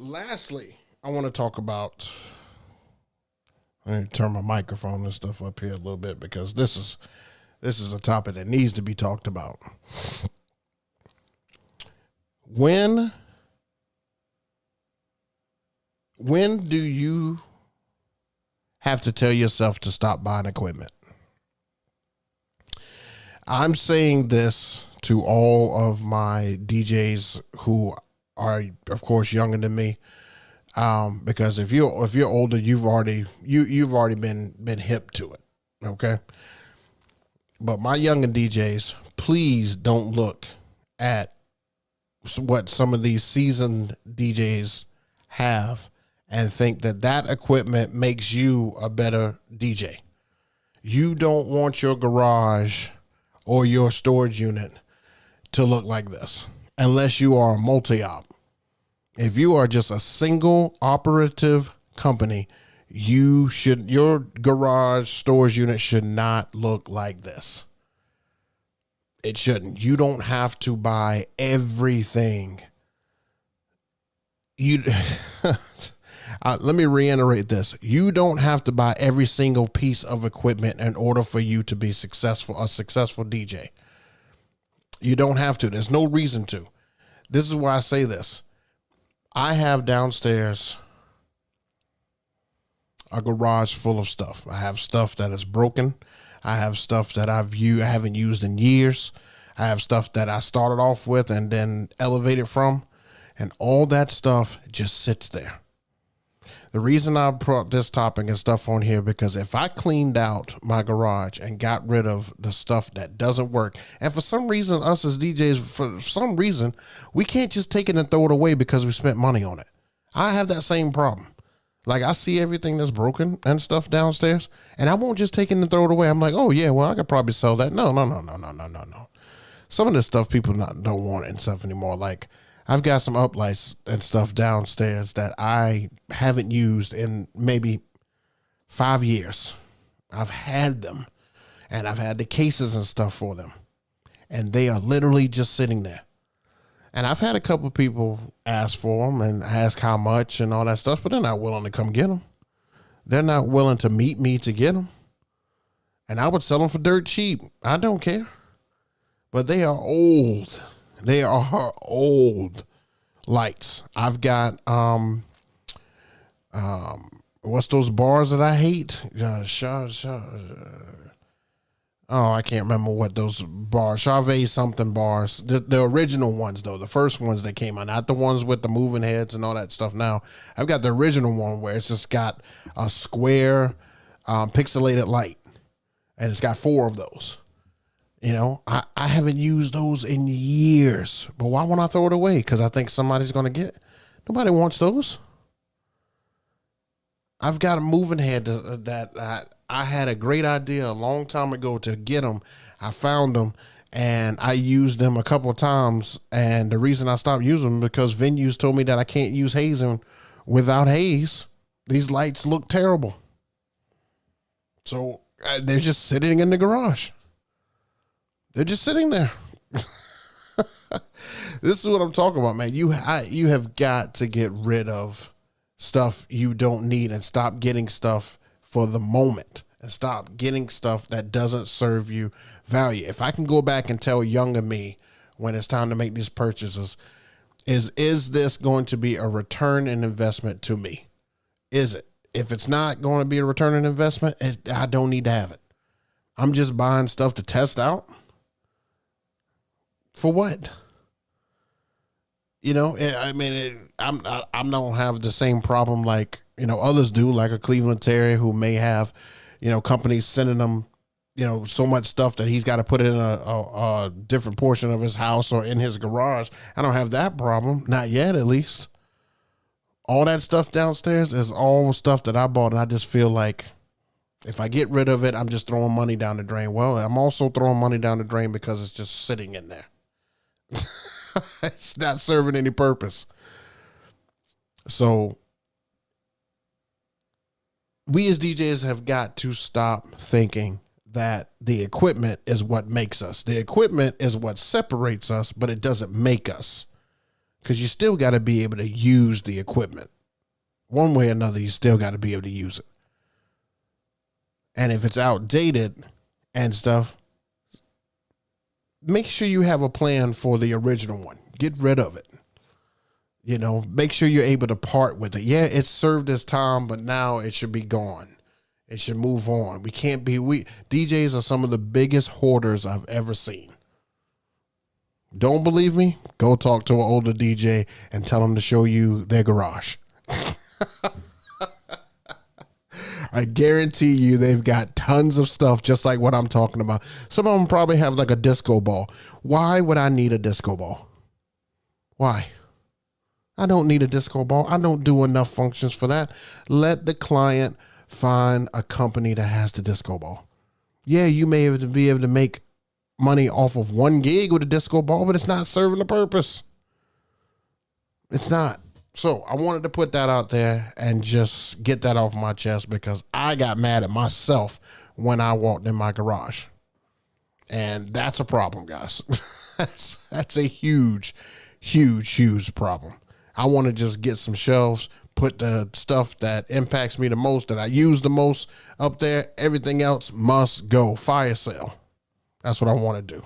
Lastly, I want to talk about. Let me turn my microphone and stuff up here a little bit because this is a topic that needs to be talked about. When do you have to tell yourself to stop buying equipment? I'm saying this to all of my DJs who are, of course, younger than me. Because if you're older, you've already been hip to it. Okay. But my younger DJs, please don't look at what some of these seasoned DJs have and think that equipment makes you a better DJ. You don't want your garage or your storage unit to look like this unless you are a multi-op. If you are just a single operative company, your garage storage unit should not look like this. It shouldn't. You don't have to buy everything. Let me reiterate this. You don't have to buy every single piece of equipment in order for you to be a successful DJ. You don't have to. There's no reason to. This is why I say this. I have downstairs a garage full of stuff. I have stuff that is broken. I have stuff that I haven't used in years. I have stuff that I started off with and then elevated from, and all that stuff just sits there. The reason I brought this topic and stuff on here, because if I cleaned out my garage and got rid of the stuff that doesn't work, and for some reason, us as DJs, for some reason, we can't just take it and throw it away because we spent money on it. I have that same problem. Like, I see everything that's broken and stuff downstairs, and I won't just take it and throw it away. I'm like, oh, yeah, well, I could probably sell that. No. Some of this stuff people don't want it and stuff anymore. Like, I've got some uplights and stuff downstairs that I haven't used in maybe 5 years. I've had them, and I've had the cases and stuff for them, and they are literally just sitting there. And I've had a couple of people ask for them and ask how much and all that stuff, but they're not willing to come get them. They're not willing to meet me to get them. And I would sell them for dirt cheap. I don't care. But they are old. They are old lights. I've got, what's those bars that I hate? I can't remember what those bars, Charvet something bars, the original ones though, the first ones that came out, not the ones with the moving heads and all that stuff. Now I've got the original one where it's just got a square, pixelated light, and it's got 4 of those. You know, I haven't used those in years, but why won't I throw it away? Because I think somebody's going to get it. Nobody wants those. I've got a moving head that I had a great idea a long time ago to get them. I found them and I used them a couple of times. And the reason I stopped using them because venues told me that I can't use hazing without haze. These lights look terrible. So they're just sitting in the garage. They're just sitting there. This is what I'm talking about, man. You have got to get rid of stuff you don't need and stop getting stuff for the moment and stop getting stuff that doesn't serve you value. If I can go back and tell younger me when it's time to make these purchases, is this going to be a return in investment to me? Is it? If it's not going to be a return in investment, I don't need to have it. I'm just buying stuff to test out. For what? You know, I mean, I don't have the same problem like, you know, others do, like a Cleveland Terrier who may have, you know, companies sending them, you know, so much stuff that he's got to put it in a different portion of his house or in his garage. I don't have that problem. Not yet, at least. All that stuff downstairs is all stuff that I bought, and I just feel like if I get rid of it, I'm just throwing money down the drain. Well, I'm also throwing money down the drain because it's just sitting in there. It's not serving any purpose. So we as DJs have got to stop thinking that the equipment is what makes us. The equipment is what separates us, but it doesn't make us. because you still got to be able to use the equipment. One way or another, you still got to be able to use it. And if it's outdated and stuff, make sure you have a plan for the original one. Get rid of it. You know, make sure you're able to part with it. Yeah, it served its time, but now it should be gone. It should move on. DJs are some of the biggest hoarders I've ever seen. Don't believe me? Go talk to an older DJ and tell them to show you their garage. I guarantee you they've got tons of stuff just like what I'm talking about. Some of them probably have like a disco ball. Why would I need a disco ball? Why? I don't need a disco ball. I don't do enough functions for that. Let the client find a company that has the disco ball. Yeah, you may be able to make money off of 1 gig with a disco ball, but it's not serving the purpose. It's not. So I wanted to put that out there and just get that off my chest because I got mad at myself when I walked in my garage. And that's a problem, guys. That's a huge, huge, huge problem. I want to just get some shelves, put the stuff that impacts me the most, that I use the most up there. Everything else must go. Fire sale. That's what I want to do.